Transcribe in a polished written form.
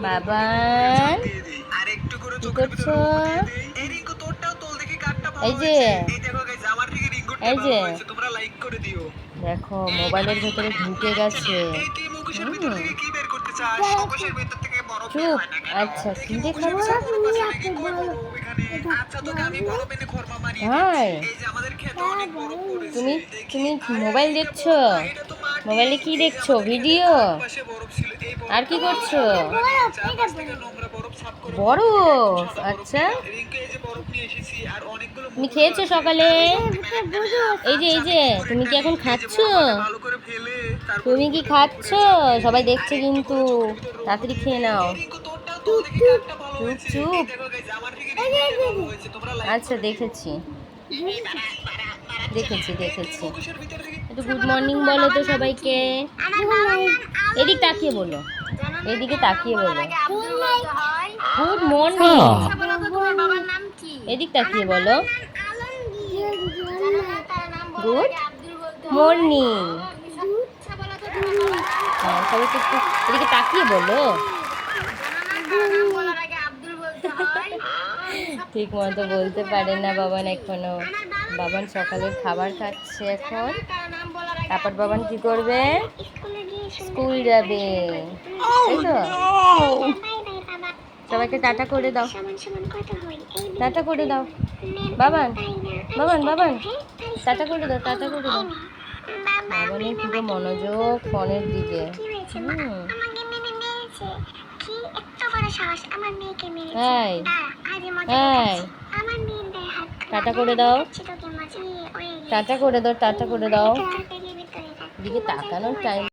বাবান কি করছো? এই যে এই যে দেখো মোবাইলের ভেতরে ঢুকে গেছে। চুপ। আচ্ছা কি দেখাবো? হ্যাঁ তুমি তুমি মোবাইল দেখছো? মোবাইলে কি দেখছো? ভিডিও? আর কি করছো? বরফ। আচ্ছা তুমি খেয়েছো সকালে? এই যে তুমি কি এখন খাচ্ছো? তুমি কি খাচ্ছো? সবাই দেখছে কিন্তু, তাড়াতাড়ি খেয়ে নাও। চুপ চুপ। আচ্ছা দেখেছি দেখেছি দেখেছি। একটু গুড মর্নিং বলো তো সবাইকে। এদিক তাকিয়ে বলো, এদিকে তাকিয়ে বলো গুড মর্নিং। এদিক তাকিয়ে বলো গুড মর্নিং। হ্যাঁ সবাইকে একটু এদিকে তাকিয়ে বলো। ঠিক মতো বলতে পারে না বাবান এখনো। বাবান সকালের খাবার খাচ্ছে এখন। তারপর বাবান কি করবে? স্কুল যাবে, তাই তো? সবাইকে টাটা করে দাও, টাটা করে দাও। বাবান বাবান বাবান টাটা করে দাও, টাটা করে দাও। বাবানের পুরো মনোযোগ ফোনের দিকে। এই এই টাটা করে দাও, টাটা করে দাও, টাটা করে দাও। দিকে তাকানোর টাইম